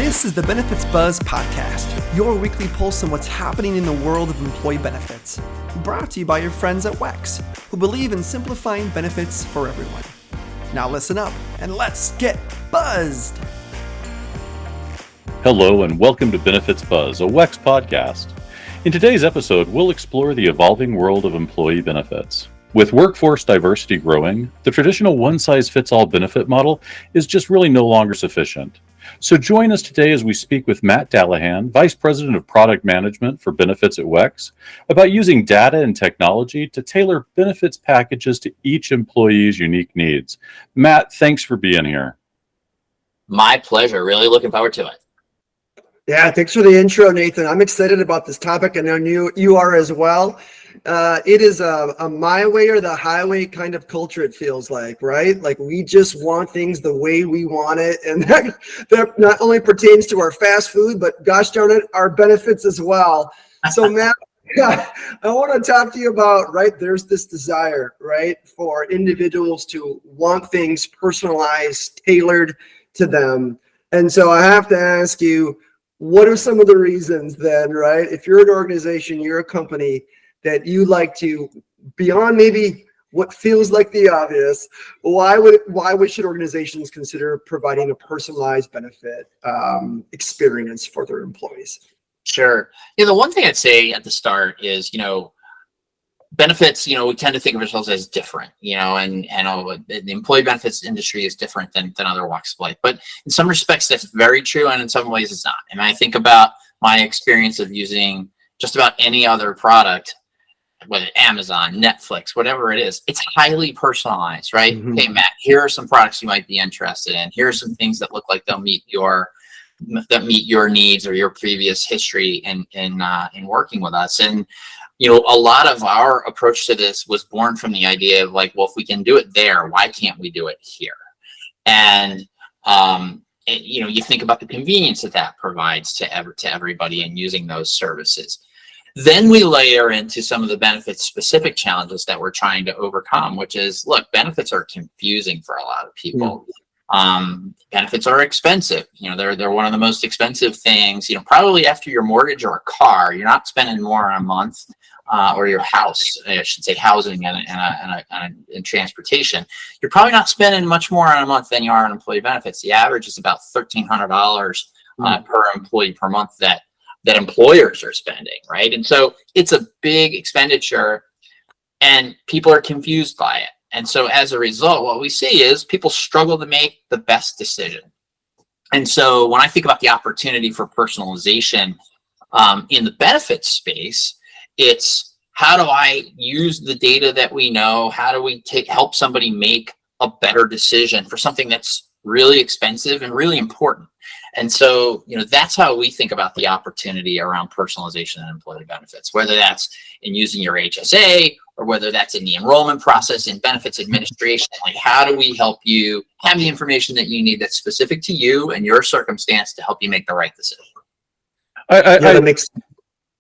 This is the Benefits Buzz Podcast, your weekly pulse on what's happening in the world of employee benefits. Brought to you by your friends at WEX, who believe in simplifying benefits for everyone. Now listen up and let's get buzzed. Hello and welcome to Benefits Buzz, a WEX podcast. In today's episode, we'll explore the evolving world of employee benefits. With workforce diversity growing, the traditional one-size-fits-all benefit model is just really no longer sufficient. So join us today as we speak with Matt Dallahan, Vice President of Product Management for Benefits at WEX, about using data and technology to tailor benefits packages to each employee's unique needs. Matt, thanks for being here. My pleasure. Really looking forward to it. Yeah, thanks for the intro, Nathan. I'm excited about this topic, and I know you are as well. It is a my way or the highway kind of culture, it feels like, right? Like we just want things the way we want it. And that not only pertains to our fast food, but gosh darn it, our benefits as well. So Matt, I want to talk to you about, right, there's this desire, right, for individuals to want things personalized, tailored to them. And so I have to ask you, what are some of the reasons then, right? If you're an organization, you're a company that you like to, beyond maybe what feels like the obvious, why should organizations consider providing a personalized benefit experience for their employees? Sure. The one thing I'd say at the start is, benefits, we tend to think of ourselves as different, and the employee benefits industry is different than other walks of life. But in some respects, that's very true. And in some ways it's not. And I think about my experience of using just about any other product, whether Amazon, Netflix, whatever it is, it's highly personalized, right? Mm-hmm. Okay, Matt, here are some products you might be interested in. Here are some things that look like they'll meet your needs or your previous history in working with us. And a lot of our approach to this was born from the idea of like, well, if we can do it there, why can't we do it here? And you think about the convenience that provides to everybody in using those services. Then we layer into some of the benefits specific challenges that we're trying to overcome, which is, look, benefits are confusing for a lot of people. Benefits are expensive. They're one of the most expensive things, probably after your mortgage or a car. You're not spending more on a month or your house, I should say housing and transportation. You're probably not spending much more on a month than you are on employee benefits. The average is about $1,300 per employee per month that employers are spending, right? And so it's a big expenditure and people are confused by it. And so as a result, what we see is people struggle to make the best decision. And so when I think about the opportunity for personalization in the benefits space, it's how do I use the data that we know? How do we help somebody make a better decision for something that's really expensive and really important? And so, that's how we think about the opportunity around personalization and employee benefits, whether that's in using your HSA or whether that's in the enrollment process in benefits administration. Like, how do we help you have the information that you need that's specific to you and your circumstance to help you make the right decision? That makes sense.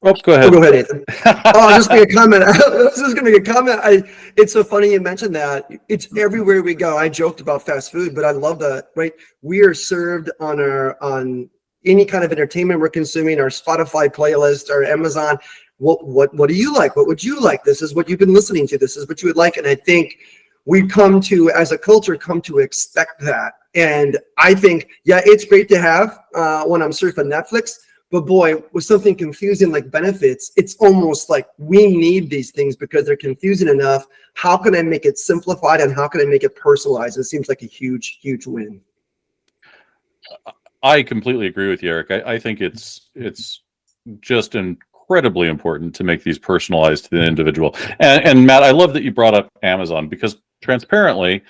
Oh, go ahead. Go ahead, Nathan. I'll just make a comment. It's so funny you mentioned that. It's everywhere we go. I joked about fast food, but I love that, right? We are served on any kind of entertainment we're consuming, our Spotify playlist, our Amazon. What do you like? What would you like? This is what you've been listening to. This is what you would like. And I think we as a culture, come to expect that. And I think, it's great to have when I'm surfing Netflix. But boy, with something confusing like benefits, it's almost like we need these things because they're confusing enough. How can I make it simplified and how can I make it personalized? It seems like a huge, huge win. I completely agree with you, Eric. I think it's just incredibly important to make these personalized to the individual. And Matt, I love that you brought up Amazon because transparently,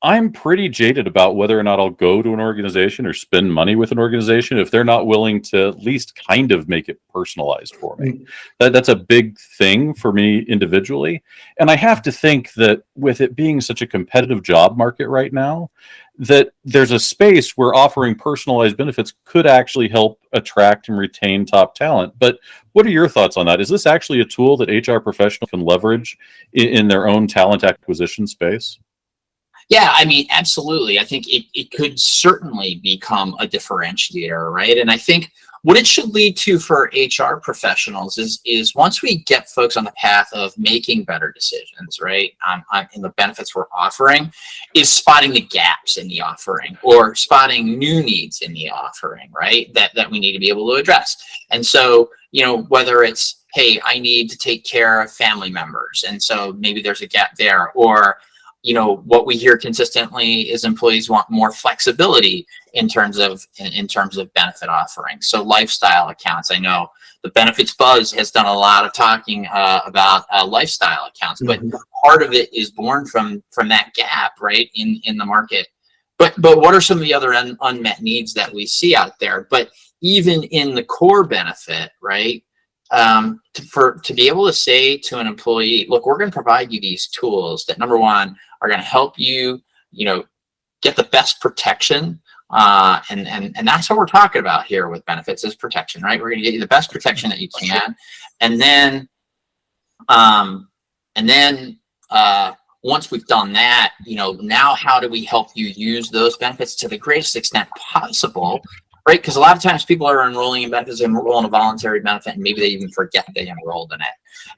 I'm pretty jaded about whether or not I'll go to an organization or spend money with an organization if they're not willing to at least kind of make it personalized for me. That's a big thing for me individually. And I have to think that with it being such a competitive job market right now, that there's a space where offering personalized benefits could actually help attract and retain top talent. But what are your thoughts on that? Is this actually a tool that HR professionals can leverage in their own talent acquisition space? Yeah, I mean, absolutely. I think it could certainly become a differentiator, right? And I think what it should lead to for HR professionals is once we get folks on the path of making better decisions, right, in the benefits we're offering, is spotting the gaps in the offering or spotting new needs in the offering, right, that we need to be able to address. And so, whether it's, hey, I need to take care of family members, and so maybe there's a gap there, or what we hear consistently is employees want more flexibility in terms of benefit offerings. So lifestyle accounts. I know the benefits buzz has done a lot of talking about lifestyle accounts, but part of it is born from that gap, right, in the market. But what are some of the other unmet needs that we see out there? But even in the core benefit, right? To be able to say to an employee, look, we're going to provide you these tools that, number one, are going to help you, get the best protection. And that's what we're talking about here with benefits, is protection, right? We're going to get you the best protection that you can. And then once we've done that, now how do we help you use those benefits to the greatest extent possible? Right, because a lot of times people are enrolling in benefits and enroll in a voluntary benefit, and maybe they even forget they enrolled in it.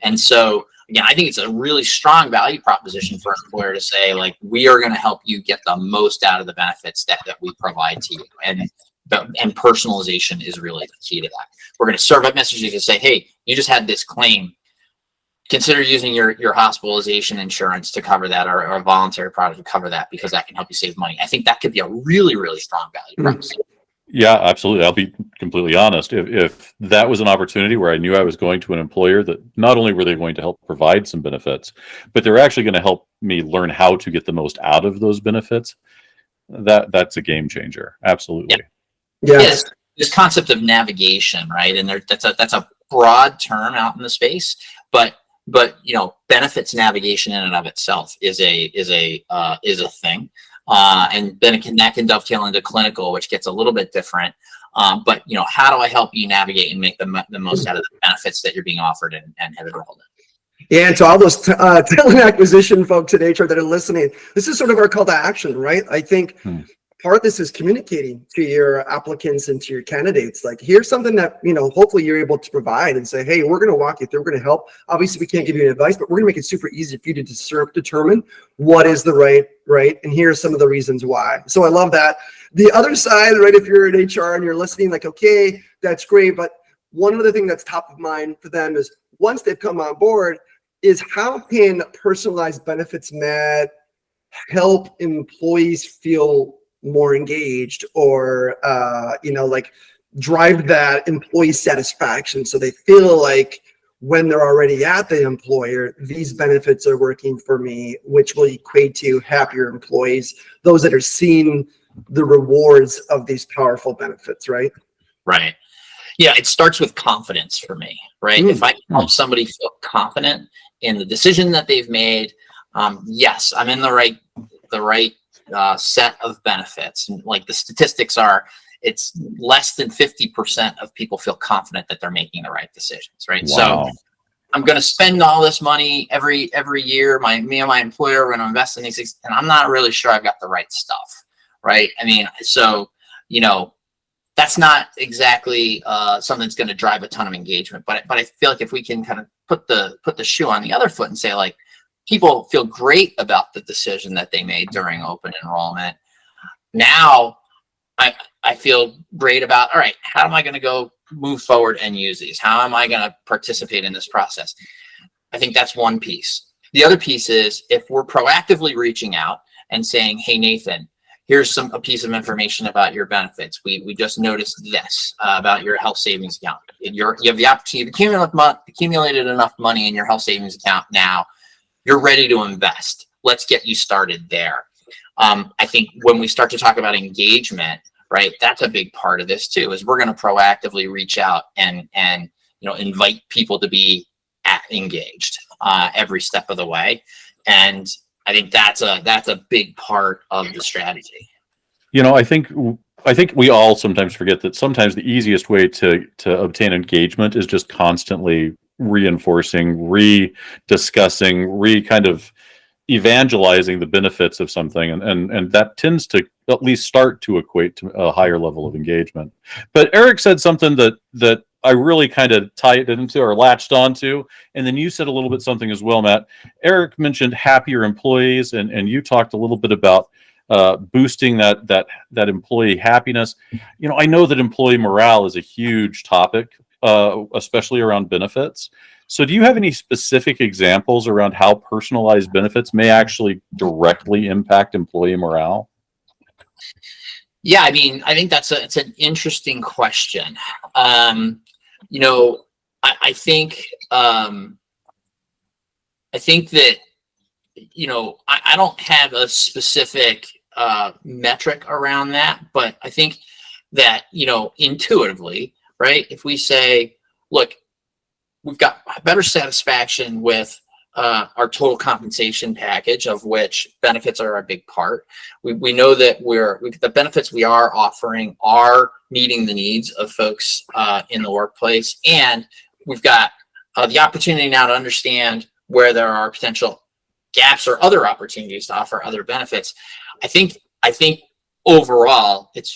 And so, again, I think it's a really strong value proposition for an employer to say, like, we are going to help you get the most out of the benefits that we provide to you. And personalization is really the key to that. We're going to serve up messages to say, hey, you just had this claim. Consider using your hospitalization insurance to cover that, or a voluntary product to cover that, because that can help you save money. I think that could be a really, really strong value proposition. Yeah, absolutely. I'll be completely honest. If that was an opportunity where I knew I was going to an employer that not only were they going to help provide some benefits, but they're actually going to help me learn how to get the most out of those benefits, that's a game changer. Absolutely. Yeah. Yes. This concept of navigation, right? And that's a broad term out in the space, but benefits navigation in and of itself is a thing. And then that can dovetail into clinical, which gets a little bit different. But how do I help you navigate and make the most out of the benefits that you're being offered and have enrolled in? Yeah, and to all those talent acquisition folks at HR that are listening, this is sort of our call to action, right? I think part of this is communicating to your applicants and to your candidates, like, here's something that, hopefully you're able to provide, and say, hey, we're going to walk you through, we're going to help. Obviously, we can't give you any advice, but we're going to make it super easy for you to determine what is the right, and here are some of the reasons why. So I love that. The other side, right, if you're in HR and you're listening, like, okay, that's great, but one other thing that's top of mind for them is, once they've come on board, is how can personalized benefits help employees feel more engaged, or drive that employee satisfaction, so they feel like when they're already at the employer, these benefits are working for me, which will equate to happier employees, those that are seeing the rewards of these powerful benefits, right? Right. Yeah, it starts with confidence for me, right? If I can help somebody feel confident in the decision that they've made, yes, I'm in the right set of benefits. And like the statistics are, it's less than 50% of people feel confident that they're making the right decisions, right? Wow. So I'm going to spend all this money every year. Me and my employer are going to invest in these things, and I'm not really sure I've got the right stuff, right? I mean, so that's not exactly something that's going to drive a ton of engagement. But I feel like if we can kind of put the shoe on the other foot and say, like, people feel great about the decision that they made during open enrollment. Now I feel great about, all right, how am I going to go move forward and use these? How am I going to participate in this process? I think that's one piece. The other piece is, if we're proactively reaching out and saying, hey, Nathan, here's a piece of information about your benefits. We just noticed this about your health savings account. You have the opportunity to accumulated enough money in your health savings account now. You're ready to invest. Let's get you started there. I think when we start to talk about engagement, right, that's a big part of this too, is we're going to proactively reach out and invite people to be engaged every step of the way. And I think that's a big part of the strategy. I think we all sometimes forget that sometimes the easiest way to obtain engagement is just constantly reinforcing, rediscussing, kind of evangelizing the benefits of something, and that tends to at least start to equate to a higher level of engagement. But Eric said something that I really kind of tied into or latched onto, and then you said a little bit something as well, Matt. Eric mentioned happier employees, and you talked a little bit about boosting that employee happiness. I know that employee morale is a huge topic, especially around benefits. So do you have any specific examples around how personalized benefits may actually directly impact employee morale? Yeah, I mean, I think it's an interesting question. I think that I don't have a specific metric around that, but I think that intuitively, right? If we say, look, we've got better satisfaction with our total compensation package, of which benefits are a big part. We know that the benefits we are offering are meeting the needs of folks in the workplace, and we've got the opportunity now to understand where there are potential gaps or other opportunities to offer other benefits. I think overall it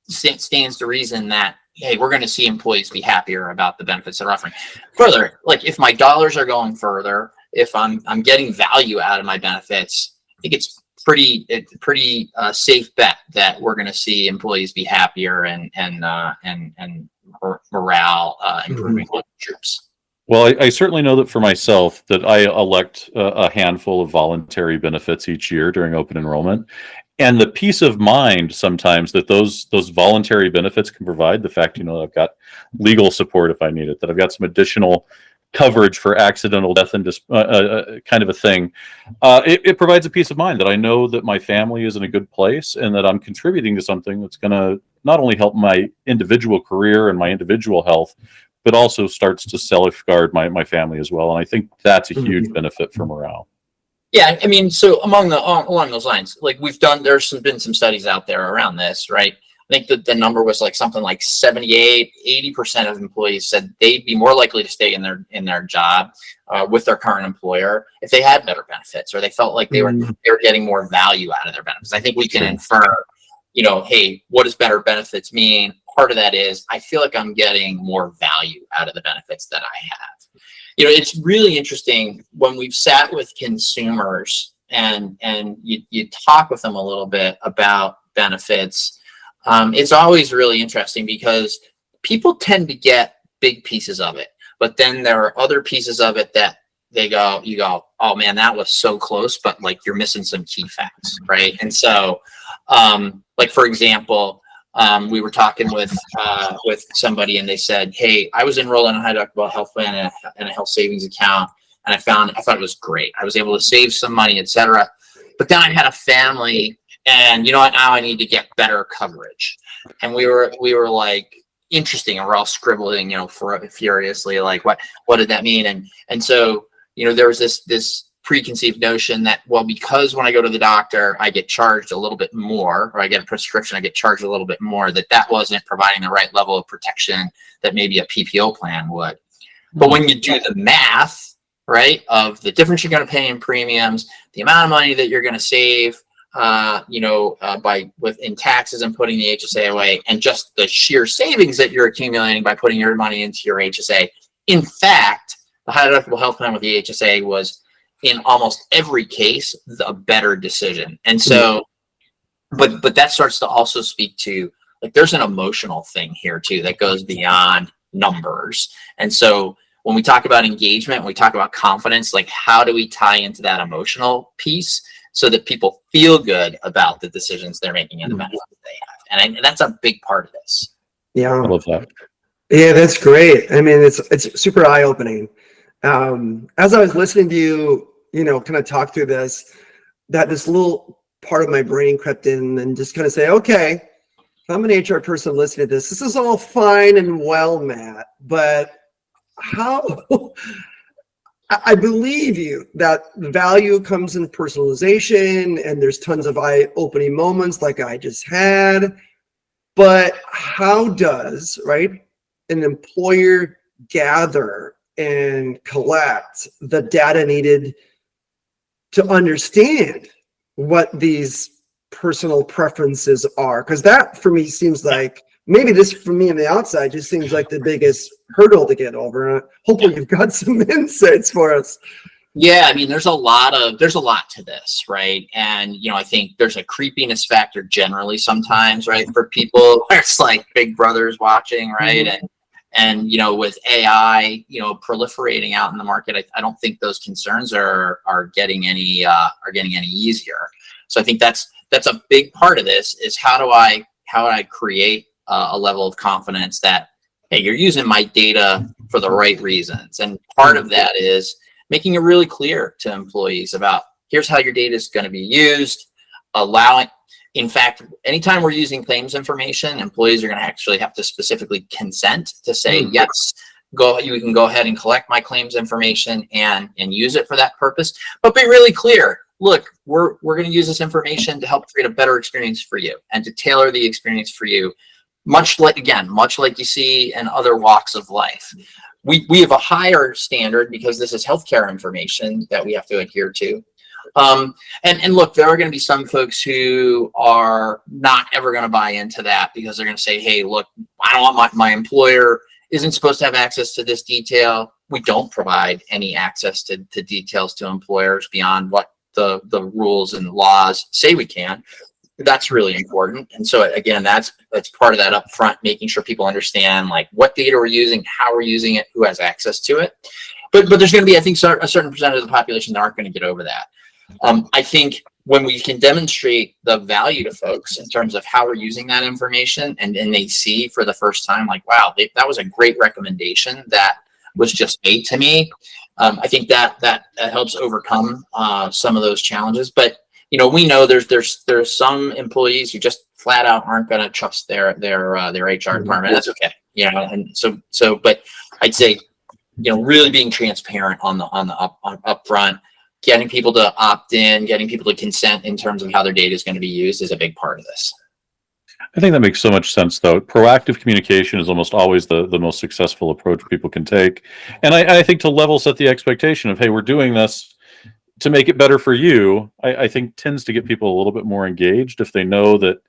stands to reason that, hey, we're going to see employees be happier about the benefits they're offering. Further, like if my dollars are going further, if I'm getting value out of my benefits, I think it's pretty safe bet that we're going to see employees be happier and morale improving on troops. Well, I certainly know that for myself that I elect a handful of voluntary benefits each year during open enrollment. And the peace of mind sometimes that those voluntary benefits can provide, the fact, I've got legal support if I need it, that I've got some additional coverage for accidental death and kind of a thing, it provides a peace of mind that I know that my family is in a good place and that I'm contributing to something that's going to not only help my individual career and my individual health, but also starts to safeguard my family as well. And I think that's a huge benefit for morale. Yeah, I mean, so along those lines, like been some studies out there around this, right? I think that the number was like something like 80% of employees said they'd be more likely to stay in their job with their current employer if they had better benefits, or they felt like they were getting more value out of their benefits. I think we can infer, hey, what does better benefits mean? Part of that is I feel like I'm getting more value out of the benefits that I have. It's really interesting when we've sat with consumers and you talk with them a little bit about benefits. It's always really interesting because people tend to get big pieces of it, but then there are other pieces of it that you go, oh man, that was so close, but like you're missing some key facts, right? And so, like for example, we were talking with somebody and they said, hey, I was enrolled in a high deductible health plan and a health savings account, and I thought it was great. I was able to save some money, etc. But then I had a family, and now I need to get better coverage. And we were like, interesting, and we're all scribbling, furiously, like what did that mean? And so there was this preconceived notion that, well, because when I go to the doctor, I get charged a little bit more, or I get a prescription, I get charged a little bit more, that wasn't providing the right level of protection that maybe a PPO plan would. But when you do the math, right, of the difference you're going to pay in premiums, the amount of money that you're going to save, in taxes and putting the HSA away, and just the sheer savings that you're accumulating by putting your money into your HSA. In fact, the high deductible health plan with the HSA was, in almost every case, a better decision. And so, but that starts to also speak to, like, there's an emotional thing here too that goes beyond numbers. And so when we talk about engagement, when we talk about confidence, like how do we tie into that emotional piece so that people feel good about the decisions they're making and the benefits they have? And that's a big part of this. Yeah, I love that. Yeah, that's great. I mean, it's super eye-opening. As I was listening to you, kind of talk through this little part of my brain crept in and just kind of say, okay, if I'm an HR person listening to this is all fine and well, Matt, but how? I believe you that value comes in personalization, and there's tons of eye-opening moments like I just had, but how does, right, an employer gather and collect the data needed to understand what these personal preferences are, because that for me seems like, maybe this for me on the outside just seems like the biggest hurdle to get over. Hopefully you've got some insights for us. Yeah, I mean, there's a lot to this, right? And, I think there's a creepiness factor generally sometimes, right? For people, it's like Big Brother's watching, right? Mm-hmm. And with AI, proliferating out in the market, I don't think those concerns are getting any easier. So I think that's a big part of this is how do I create a level of confidence that, hey, you're using my data for the right reasons. And part of that is making it really clear to employees about here's how your data is going to be used, allowing, in fact, anytime we're using claims information, employees are going to actually have to specifically consent to say, yes, you can go ahead and collect my claims information and use it for that purpose, but be really clear. Look, we're going to use this information to help create a better experience for you and to tailor the experience for you, much like you see in other walks of life. We have a higher standard because this is healthcare information that we have to adhere to. And look, there are going to be some folks who are not ever going to buy into that because they're going to say, hey, look, I don't want my employer isn't supposed to have access to this detail. We don't provide any access to details to employers beyond what the rules and laws say we can. That's really important. And so again, that's part of that upfront, making sure people understand like what data we're using, how we're using it, who has access to it. But there's going to be, I think, a certain percentage of the population that aren't going to get over that. I think when we can demonstrate the value to folks in terms of how we're using that information and they see for the first time, like, wow, that was a great recommendation that was just made to me. I think that helps overcome some of those challenges. But we know there's some employees who just flat out aren't going to trust their HR department. That's okay, and so. But I'd say, really being transparent on the upfront, getting people to opt in, getting people to consent in terms of how their data is going to be used is a big part of this. I think that makes so much sense, though. Proactive communication is almost always the most successful approach people can take. And I think to level set the expectation of, hey, we're doing this to make it better for you, I think tends to get people a little bit more engaged if they know that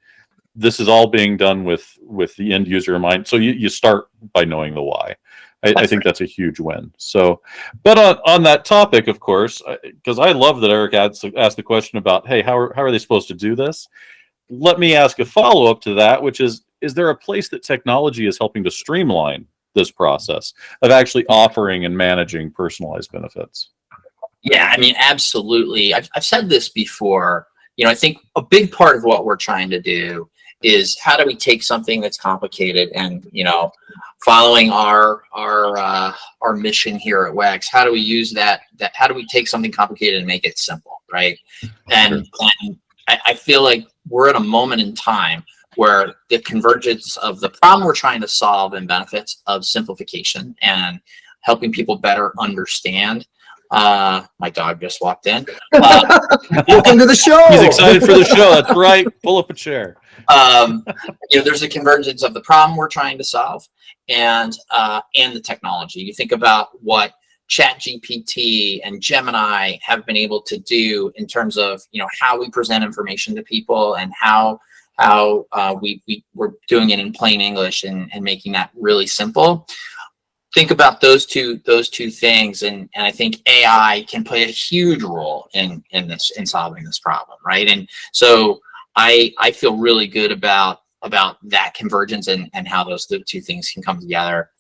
this is all being done with the end user in mind. So you start by knowing the why. I think that's a huge win. So, but on that topic, of course, because I love that Eric asked the question about, hey, how are they supposed to do this? Let me ask a follow-up to that, which is there a place that technology is helping to streamline this process of actually offering and managing personalized benefits? Yeah, I mean, absolutely. I've said this before. I think a big part of what we're trying to do is how do we take something that's complicated and, following our mission here at WEX, how do we use that how do we take something complicated and make it simple, right? And I feel like we're at a moment in time where the convergence of the problem we're trying to solve and benefits of simplification and helping people better understand. My dog just walked in. Welcome to the show. He's excited for the show. That's right. Pull up a chair. There's a convergence of the problem we're trying to solve and the technology. You think about what ChatGPT and Gemini have been able to do in terms of how we present information to people and how we're doing it in plain English and making that really simple. Think about those two things, and I think AI can play a huge role in solving this problem, right? And so I feel really good about that convergence and how those two things can come together.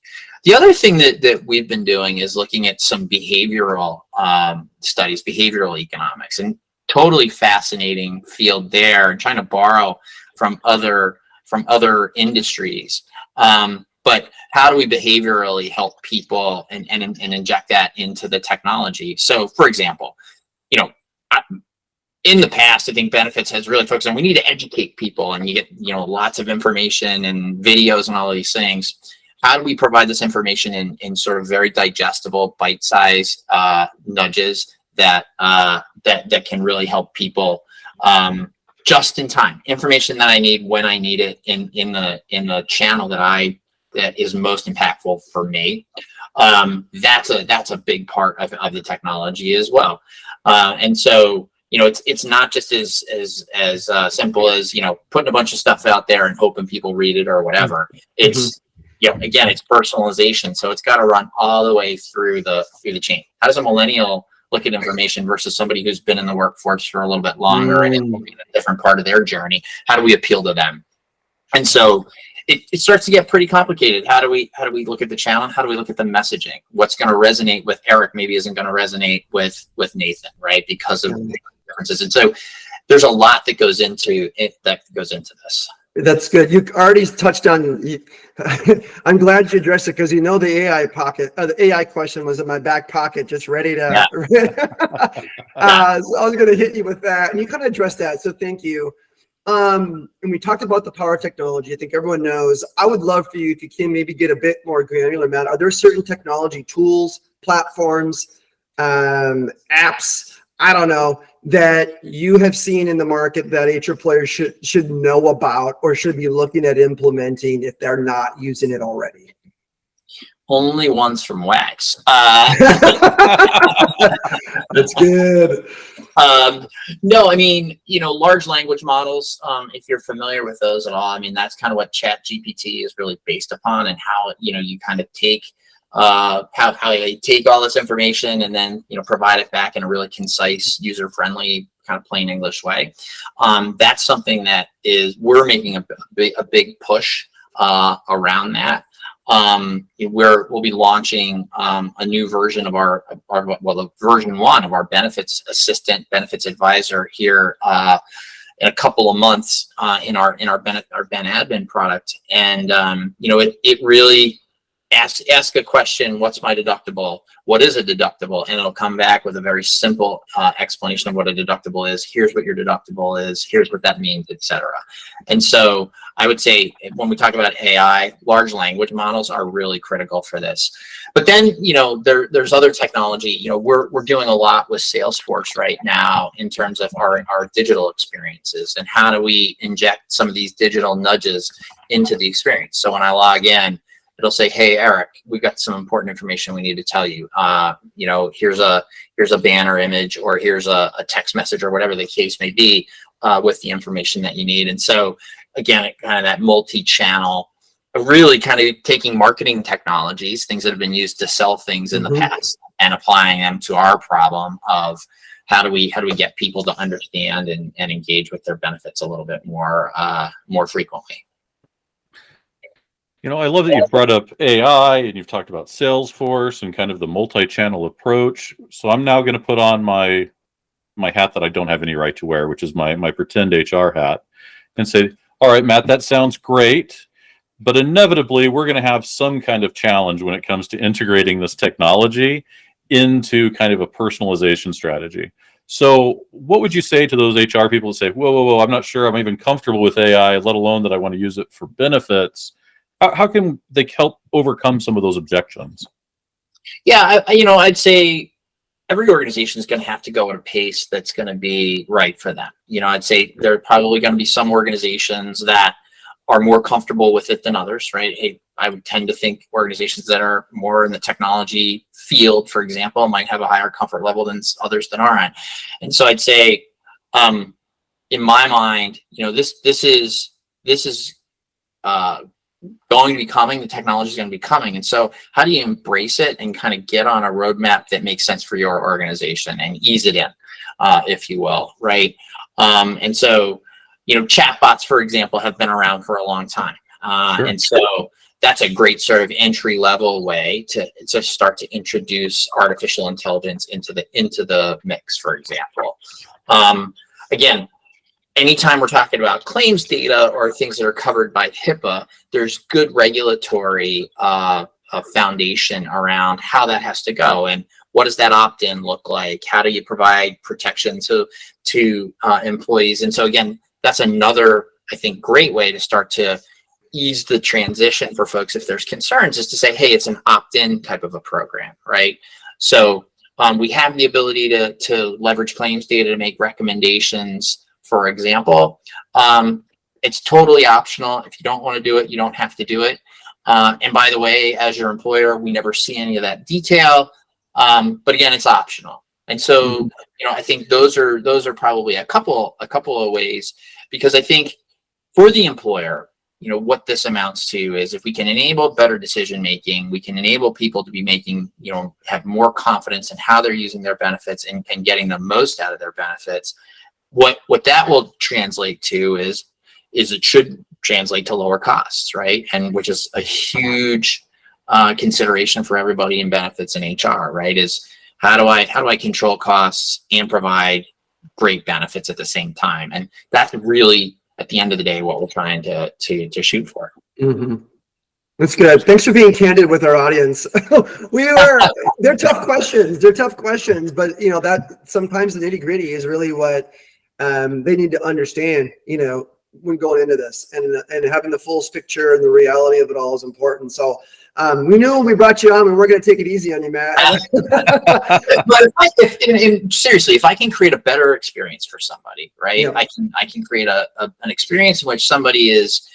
The other thing that we've been doing is looking at some behavioral studies, behavioral economics, and totally fascinating field there, and trying to borrow from other industries. But how do we behaviorally help people and inject that into the technology? So, for example, in the past, I think benefits has really focused on we need to educate people, and you get lots of information and videos and all of these things. How do we provide this information in sort of very digestible, bite-sized nudges that can really help people just in time, information that I need when I need it in the channel that is most impactful for me. That's a big part of the technology as well. And so, it's not just as simple as, putting a bunch of stuff out there and hoping people read it or whatever. It's, again, it's personalization. So it's got to run all the way through the chain. How does a millennial look at information versus somebody who's been in the workforce for a little bit longer and in a different part of their journey? How do we appeal to them? And so it starts to get pretty complicated. How do we look at the channel? How do we look at the messaging? What's going to resonate with Eric maybe isn't going to resonate with Nathan, right? Because of differences. And so there's a lot that goes into it, this. That's good. You already touched on. I'm glad you addressed it because the AI pocket, the AI question was in my back pocket, just ready to. Yeah. So I was going to hit you with that, and you kind of addressed that. So thank you. And we talked about the power of technology. I think everyone knows. I would love for you, if you can, maybe get a bit more granular, Matt. Are there certain technology tools, platforms, apps, I don't know, that you have seen in the market that HR players should know about or should be looking at implementing if they're not using it already? Only ones from Wax. That's good. No, I mean, large language models, if you're familiar with those at all, I mean, that's kind of what ChatGPT is really based upon, and how, you kind of take how you take all this information and then, provide it back in a really concise, user-friendly, kind of plain English way. That's something that we're making a big push around that. We'll be launching a new version of the version 1 of our benefits assistant, benefits advisor here in a couple of months in our Ben Admin product. And it really ask a question: what's my deductible? What is a deductible? And it'll come back with a very simple explanation of what a deductible is. Here's what your deductible is. Here's what that means, etc. And so I would say, when we talk about AI, large language models are really critical for this. But then, there's other technology. We're doing a lot with Salesforce right now in terms of our digital experiences, and how do we inject some of these digital nudges into the experience. So when I log in, it'll say, "Hey, Eric, we've got some important information we need to tell you. Here's a banner image, or here's a text message," or whatever the case may be, with the information that you need. And so, again, kind of that multi-channel, really kind of taking marketing technologies, things that have been used to sell things in the past, and applying them to our problem of how do we get people to understand and engage with their benefits a little bit more frequently. I love that you brought up AI and you've talked about Salesforce and kind of the multi-channel approach. So I'm now going to put on my hat that I don't have any right to wear, which is my pretend HR hat, and say, all right, Matt, that sounds great, but inevitably we're going to have some kind of challenge when it comes to integrating this technology into kind of a personalization strategy. So what would you say to those HR people who say, whoa, I'm not sure I'm even comfortable with AI, let alone that I want to use it for benefits? How can they help overcome some of those objections? Yeah, I'd say every organization is going to have to go at a pace that's going to be right for them. I'd say there are probably going to be some organizations that are more comfortable with it than others, right? I would tend to think organizations that are more in the technology field, for example, might have a higher comfort level than others that aren't. And so I'd say, in my mind, this is going to be coming. The technology is going to be coming. And so how do you embrace it and kind of get on a roadmap that makes sense for your organization and ease it in, if you will, right? And so, chatbots, for example, have been around for a long time. Sure. And so that's a great sort of entry level way to start to introduce artificial intelligence into the mix, for example. Again, anytime we're talking about claims data or things that are covered by HIPAA, there's good regulatory foundation around how that has to go, and what does that opt-in look like? How do you provide protection to employees? And so again, that's another, I think, great way to start to ease the transition for folks if there's concerns, is to say, hey, it's an opt-in type of a program, right? So we have the ability to leverage claims data to make recommendations, for example. It's totally optional. If you don't want to do it, you don't have to do it. And by the way, as your employer, we never see any of that detail. But again, it's optional. And so, I think those are probably a couple of ways, because I think for the employer, what this amounts to is if we can enable better decision making, we can enable people to be making, have more confidence in how they're using their benefits and getting the most out of their benefits. What that will translate to is it should translate to lower costs, right? And which is a huge consideration for everybody in benefits and HR, right? Is how do I control costs and provide great benefits at the same time? And that's really, at the end of the day, what we're trying to shoot for. Mm-hmm. That's good. Thanks for being candid with our audience. They're tough questions. But that sometimes the nitty gritty is really what they need to understand, when going into this, and having the full picture and the reality of it all is important. So we knew when we brought you on, and we're going to take it easy on you, Matt. But seriously, if I can create a better experience for somebody, right? Yeah. I can create an experience in which somebody is,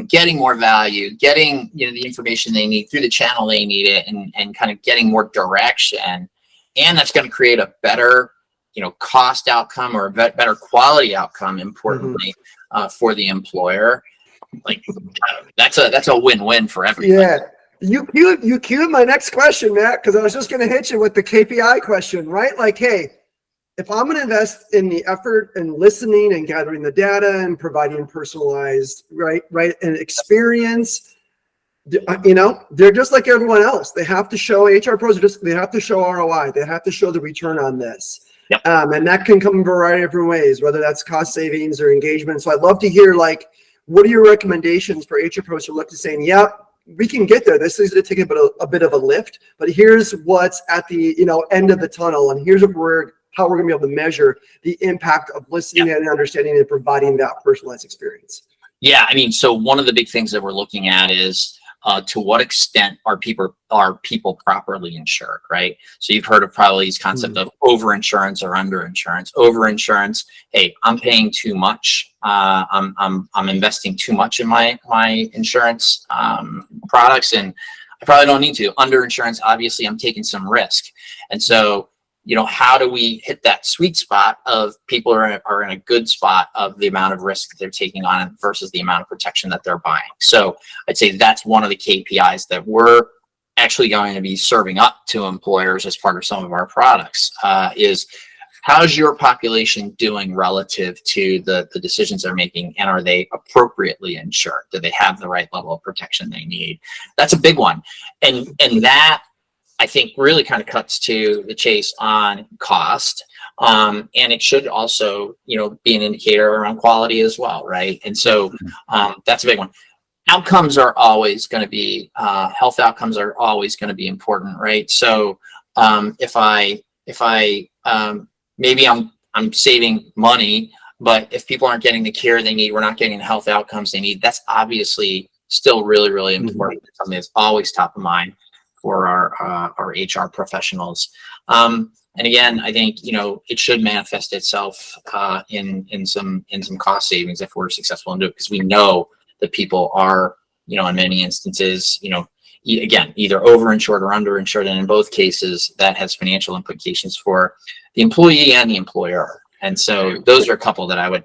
getting more value, getting, the information they need through the channel they need it, and kind of getting more direction. And that's going to create a better, cost outcome or a better quality outcome, importantly, for the employer. Like that's a win-win for everybody. Yeah. You cued my next question, Matt, because I was just going to hit you with the KPI question, right? Like, hey, if I'm going to invest in the effort and listening and gathering the data and providing personalized, right, and experience, they're just like everyone else. They have to show, HR pros they have to show ROI. They have to show the return on this. Yep. And that can come in a variety of different ways, whether that's cost savings or engagement. So I'd love to hear, like, what are your recommendations for HR pros who look to saying, yep, we can get there. This is going to take a bit of a lift, but here's what's at the end of the tunnel, and here's how we're going to be able to measure the impact of listening and understanding and providing that personalized experience. Yeah, so one of the big things that we're looking at is to what extent are people properly insured, right? So you've heard of probably this concept of overinsurance or underinsurance. Overinsurance, hey, I'm paying too much. I'm investing too much in my insurance products, and I probably don't need to. Underinsurance, obviously, I'm taking some risk, and so how do we hit that sweet spot of people are in a good spot of the amount of risk that they're taking on versus the amount of protection that they're buying? So I'd say that's one of the KPIs that we're actually going to be serving up to employers as part of some of our products, is how's your population doing relative to the decisions they're making, and are they appropriately insured? Do they have the right level of protection they need? That's a big one. And that, I think, really kind of cuts to the chase on cost. And it should also, be an indicator around quality as well, right? And so that's a big one. Outcomes are always going to be, health outcomes are always going to be important, right? So if I maybe I'm saving money, but if people aren't getting the care they need, we're not getting the health outcomes they need, that's obviously still really, really important. It's something that's always top of mind for our HR professionals. And again, I think, it should manifest itself in some cost savings if we're successful in doing it, because we know that people are, in many instances, again, either overinsured or underinsured. And in both cases, that has financial implications for the employee and the employer. And so those are a couple that I would,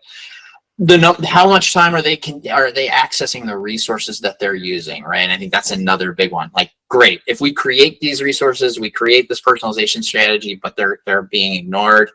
how much time are they accessing the resources that they're using, right? And I think that's another big one. Like, great, if we create these resources, we create this personalization strategy, but they're being ignored,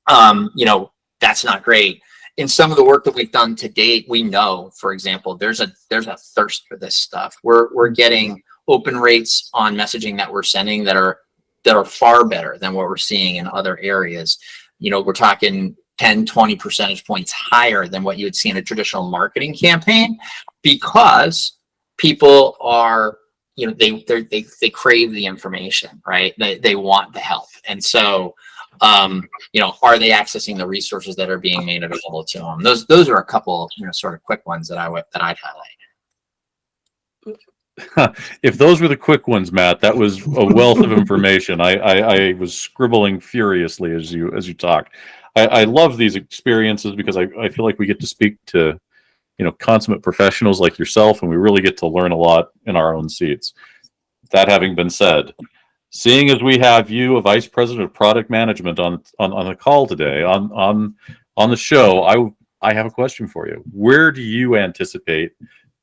that's not great. In some of the work that we've done to date, we know, for example, there's a thirst for this stuff. We're getting open rates on messaging that we're sending that are far better than what we're seeing in other areas. We're talking 10, 20 percentage points higher than what you would see in a traditional marketing campaign, because people are, they crave the information, right? They want the help. And so, are they accessing the resources that are being made available to them? Those are a couple, sort of quick ones that I'd highlight. If those were the quick ones, Matt, that was a wealth of information. I was scribbling furiously as you talked. I love these experiences because I feel like we get to speak to, consummate professionals like yourself, and we really get to learn a lot in our own seats. That having been said, seeing as we have you, a vice president of product management, on the call today, on the show, I have a question for you. Where do you anticipate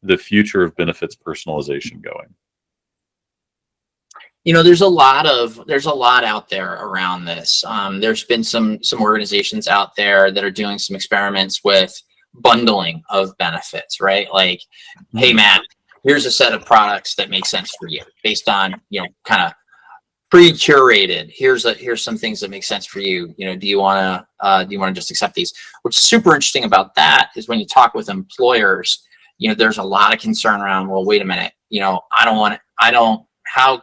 the future of benefits personalization going? There's a lot out there around this. There's been some organizations out there that are doing some experiments with bundling of benefits, right? Like, hey, Matt, here's a set of products that make sense for you based on, kind of pre-curated. Here's some things that make sense for you. Do you want to just accept these? What's super interesting about that is when you talk with employers, there's a lot of concern around, well, wait a minute, how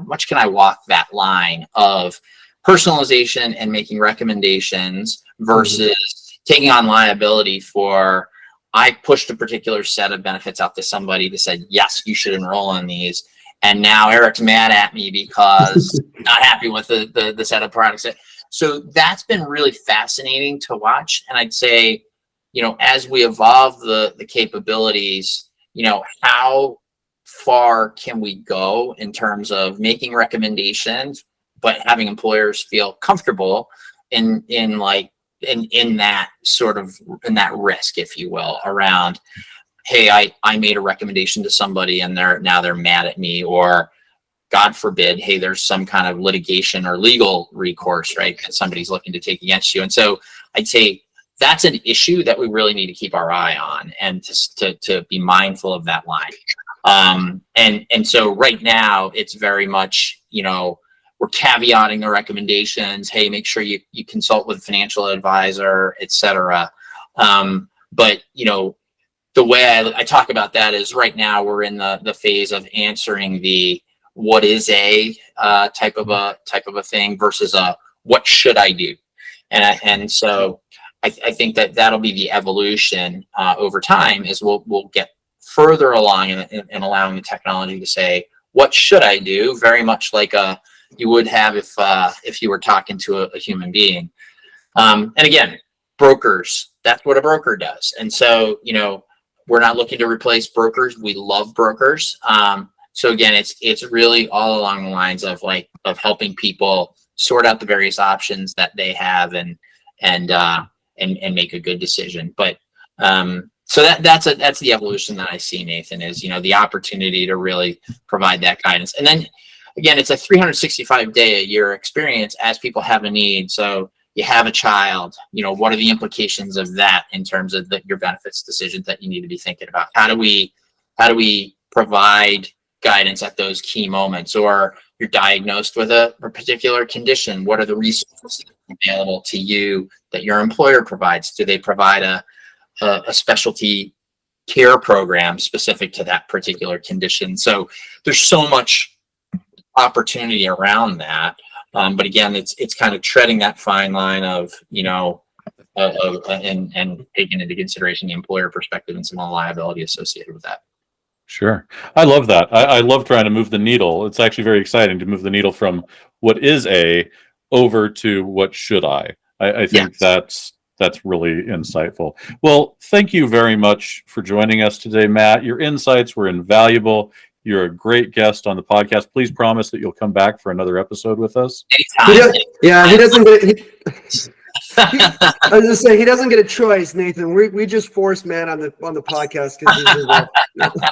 much can I walk that line of personalization and making recommendations versus taking on liability for, I pushed a particular set of benefits out to somebody that said, yes, you should enroll in these. And now Eric's mad at me because not happy with the set of products. So that's been really fascinating to watch. And I'd say, as we evolve the capabilities, how far can we go in terms of making recommendations, but having employers feel comfortable in that risk, if you will, around, hey, I made a recommendation to somebody and they're mad at me, or God forbid, hey, there's some kind of litigation or legal recourse, right, that somebody's looking to take against you. And so I'd say that's an issue that we really need to keep our eye on and to be mindful of that line. And so right now it's very much, we're caveating the recommendations. Hey, make sure you consult with a financial advisor, et cetera. But, the way I talk about that is right now we're in the phase of answering the what is a type of a thing versus a what should I do, and so I think that'll be the evolution over time. Is we'll get further along in allowing the technology to say what should I do, very much like you would have if you were talking to a human being. And again, brokers, that's what a broker does, and so we're not looking to replace brokers. We love brokers. So again, it's really all along the lines of helping people sort out the various options that they have and make a good decision. But so that's the evolution that I see, Nathan, is the opportunity to really provide that guidance. And then again, it's a 365-day-a-year experience as people have a need. So you have a child, what are the implications of that in terms of your benefits decisions that you need to be thinking about? How do we provide guidance at those key moments? Or you're diagnosed with a particular condition, what are the resources available to you that your employer provides? Do they provide a specialty care program specific to that particular condition? So there's so much opportunity around that. But again, it's kind of treading that fine line of, and taking into consideration the employer perspective and some of the liability associated with that. Sure. I love that. I love trying to move the needle. It's actually very exciting to move the needle from what is over to what should I. I think that's really insightful. Well, thank you very much for joining us today, Matt. Your insights were invaluable. You're a great guest on the podcast. Please promise that you'll come back for another episode with us. Anytime. He doesn't get. I was just saying he doesn't get a choice, Nathan. We just force Matt on the podcast because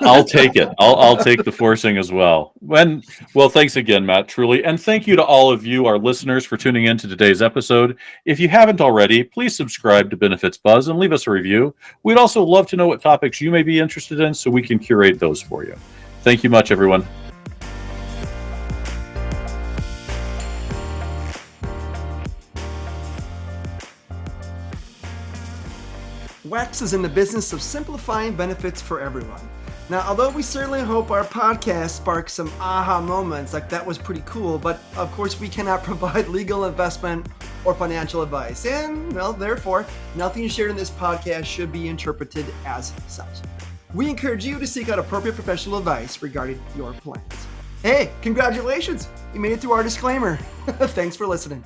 I'll take it. I'll take the forcing as well. Well, thanks again, Matt. Truly, and thank you to all of you, our listeners, for tuning in to today's episode. If you haven't already, please subscribe to Benefits Buzz and leave us a review. We'd also love to know what topics you may be interested in, so we can curate those for you. Thank you much, everyone. WEX is in the business of simplifying benefits for everyone. Now, although we certainly hope our podcast sparks some aha moments, like that was pretty cool, but of course we cannot provide legal, investment, or financial advice. And, well, therefore, nothing shared in this podcast should be interpreted as such. We encourage you to seek out appropriate professional advice regarding your plans. Hey, congratulations! You made it through our disclaimer. Thanks for listening.